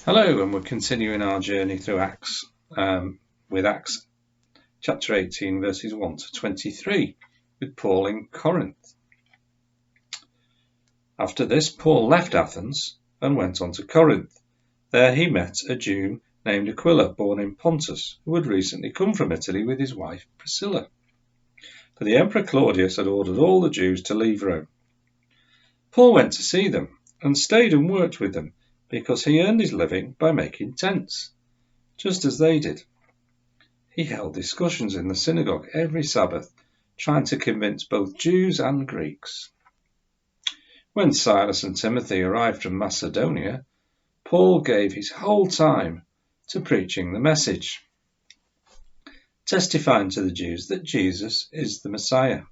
Hello, and we're continuing our journey through Acts with Acts chapter 18, verses 1 to 23, with Paul in Corinth. After this, Paul left Athens and went on to Corinth. There he met a Jew named Aquila, born in Pontus, who had recently come from Italy with his wife Priscilla. For the Emperor Claudius had ordered all the Jews to leave Rome. Paul went to see them and stayed and worked with them, because he earned his living by making tents, just as they did. He held discussions in the synagogue every Sabbath, trying to convince both Jews and Greeks. When Silas and Timothy arrived from Macedonia, Paul gave his whole time to preaching the message, testifying to the Jews that Jesus is the Messiah.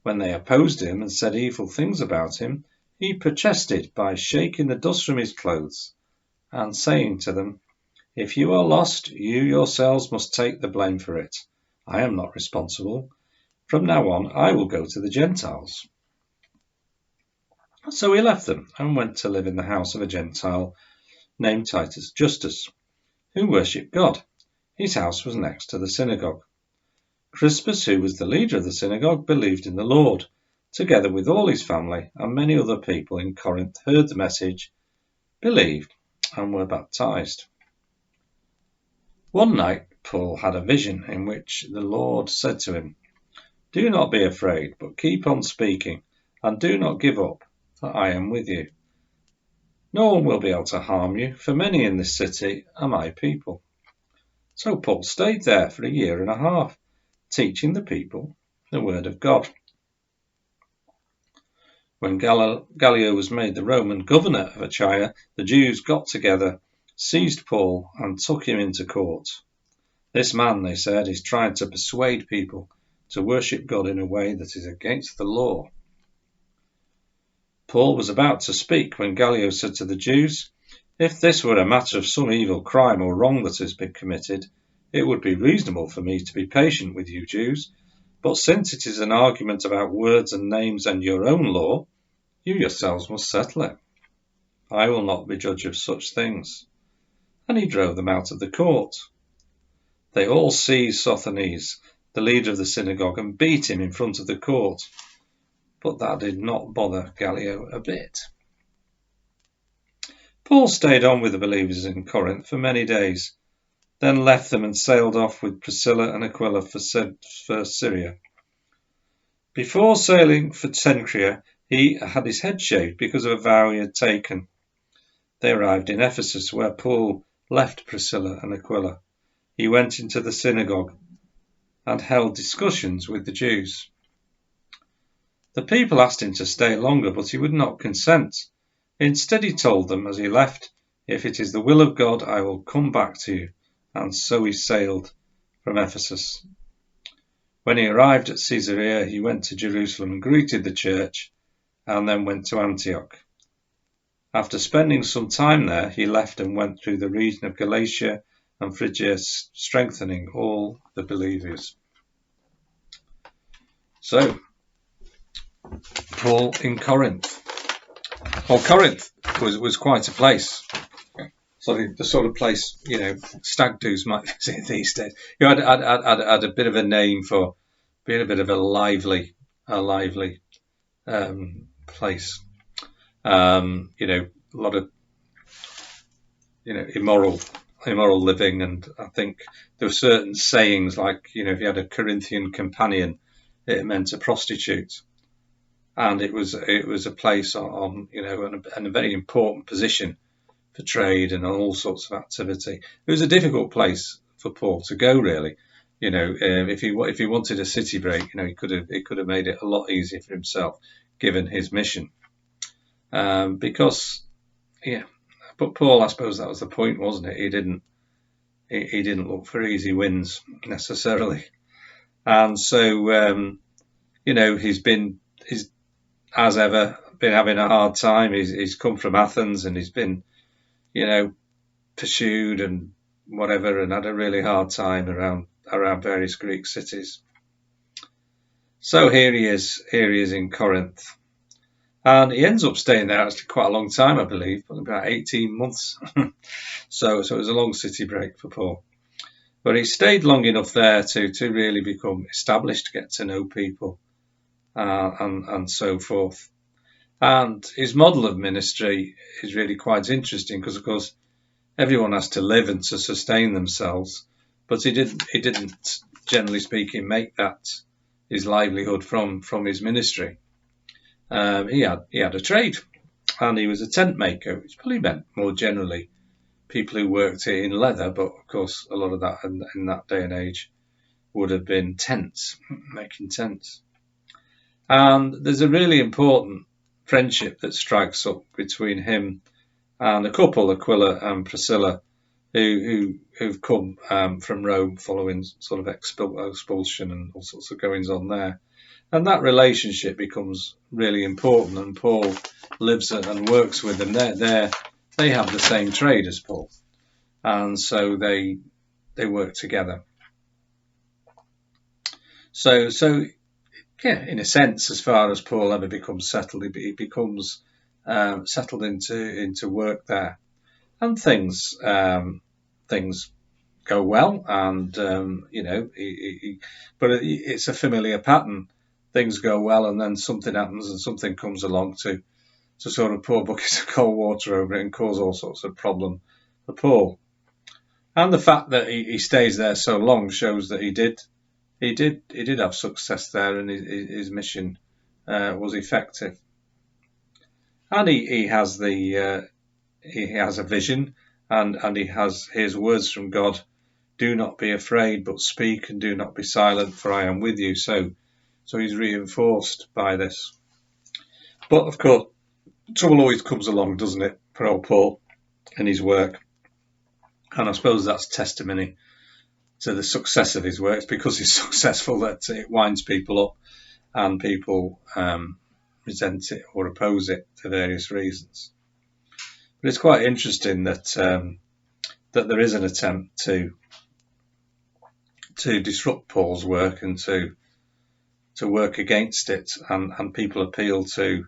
When they opposed him and said evil things about him, he protested by shaking the dust from his clothes and saying to them, "If you are lost, you yourselves must take the blame for it. I am not responsible. From now on, I will go to the Gentiles." So he left them and went to live in the house of a Gentile named Titus Justus, who worshipped God. His house was next to the synagogue. Crispus, who was the leader of the synagogue, believed in the Lord, together with all his family, and many other people in Corinth heard the message, believed, and were baptized. One night Paul had a vision in which the Lord said to him, "Do not be afraid, but keep on speaking, and do not give up, for I am with you. No one will be able to harm you, for many in this city are my people." So Paul stayed there for 1.5 years, teaching the people the word of God. When Gallio was made the Roman governor of Achaia, the Jews got together, seized Paul, and took him into court. "This man," they said, "is trying to persuade people to worship God in a way that is against the law." Paul was about to speak when Gallio said to the Jews, "If this were a matter of some evil crime or wrong that has been committed, it would be reasonable for me to be patient with you Jews. But since it is an argument about words and names and your own law, you yourselves must settle it. I will not be judge of such things." And he drove them out of the court. They all seized Sosthenes, the leader of the synagogue, and beat him in front of the court. But that did not bother Gallio a bit. Paul stayed on with the believers in Corinth for many days, then left them and sailed off with Priscilla and Aquila for Syria. Before sailing for Cenchrea, he had his head shaved because of a vow he had taken. They arrived in Ephesus, where Paul left Priscilla and Aquila. He went into the synagogue and held discussions with the Jews. The people asked him to stay longer, but he would not consent. Instead, he told them as he left, "If it is the will of God, I will come back to you." And so he sailed from Ephesus. When he arrived at Caesarea, he went to Jerusalem and greeted the church, and then went to Antioch. After spending some time there, he left and went through the region of Galatia and Phrygia, strengthening all the believers. So, Paul in Corinth. Well, Corinth was quite a place. The sort of place, stag doos might visit these days. Had a bit of a name for being a bit of a lively place. A lot of immoral living, and I think there were certain sayings like, if you had a Corinthian companion, it meant a prostitute, and it was a place on and a very important position for trade and all sorts of activity. It was a difficult place for Paul to go, really. If he wanted a city break, he could have made it a lot easier for himself, given his mission. But Paul, I suppose that was the point, wasn't it? He didn't look for easy wins necessarily, and so he's as ever been having a hard time. He's come from Athens and he's been pursued and whatever, and had a really hard time around various Greek cities. So here he is in Corinth, And he ends up staying there actually quite a long time, I believe, about 18 months. So it was a long city break for Paul. But he stayed long enough there to really become established, to get to know people, and so forth. And his model of ministry is really quite interesting because, of course, everyone has to live and to sustain themselves. But he didn't, generally speaking, make that his livelihood from his ministry. He had a trade, and he was a tent maker, which probably meant more generally people who worked in leather. But of course, a lot of that in that day and age would have been tents, making tents. And there's a really important friendship that strikes up between him and a couple, Aquila and Priscilla, who've come from Rome following sort of expulsion and all sorts of goings on there. And that relationship becomes really important, and Paul lives and works with them. They have the same trade as Paul, and so they work together. So yeah, in a sense, as far as Paul ever becomes settled, he becomes settled into work there, and things go well, and but it's a familiar pattern. Things go well, and then something happens, and something comes along to sort of pour buckets of cold water over it and cause all sorts of problem for Paul. And the fact that he stays there so long shows that he did have success there, and his mission was effective. And he has a vision, and he has his words from God. Do not be afraid, but speak, and do not be silent, for I am with you. So he's reinforced by this. But of course, trouble always comes along, doesn't it, for old Paul and his work? And I suppose that's testimony to the success of his work. It's because he's successful that it winds people up, and people resent it or oppose it for various reasons. But it's quite interesting that there is an attempt to disrupt Paul's work and to work against it, and people appeal to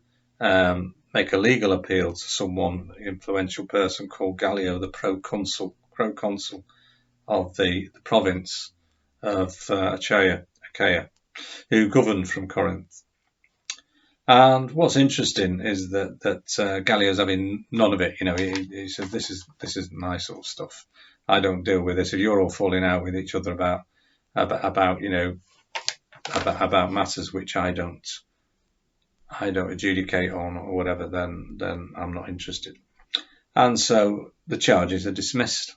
make a legal appeal to someone, an influential person called Gallio, the proconsul of the province of Achaia, who governed from Corinth. And what's interesting is that Gallio's having none of it. He said, "This is my sort of stuff. I don't deal with this. If you're all falling out with each other about matters which I don't adjudicate on or whatever, then I'm not interested." And so the charges are dismissed.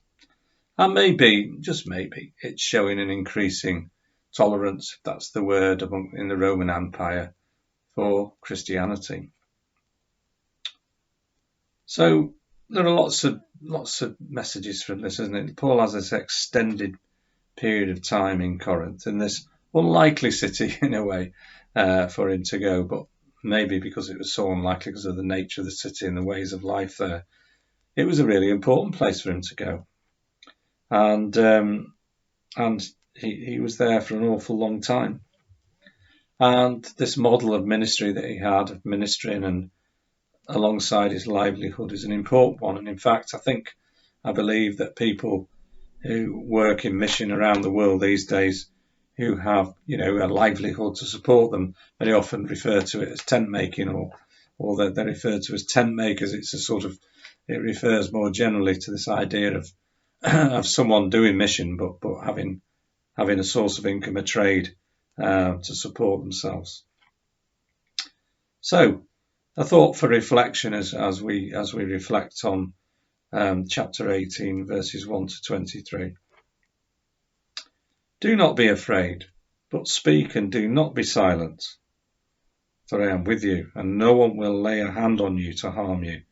And maybe, just maybe, it's showing an increasing tolerance, if that's the word, in the Roman Empire for Christianity. So there are lots of messages from this, isn't it? Paul has this extended period of time in Corinth, in this unlikely city in a way for him to go, but maybe because it was so unlikely because of the nature of the city and the ways of life there, it was a really important place for him to go. And he was there for an awful long time. And this model of ministry that he had, of ministering and alongside his livelihood, is an important one. And in fact, I believe that people who work in mission around the world these days, who have a livelihood to support them, very often refer to it as tent making, or they're referred to as tent makers. It refers more generally to this idea of someone doing mission, but having a source of income, a trade, to support themselves. So, a thought for reflection as we reflect on chapter 18, verses 1 to 23. Do not be afraid, but speak, and do not be silent, for I am with you, and no one will lay a hand on you to harm you,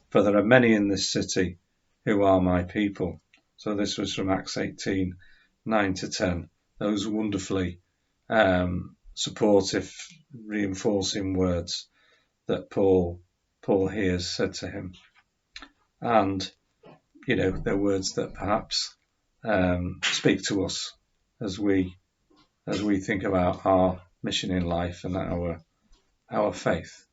for there are many in this city who are my people. So this was from Acts 18, 9 to 10. Those wonderfully supportive, reinforcing words that Paul hears said to him. And, they're words that perhaps speak to us as we think about our mission in life and our faith.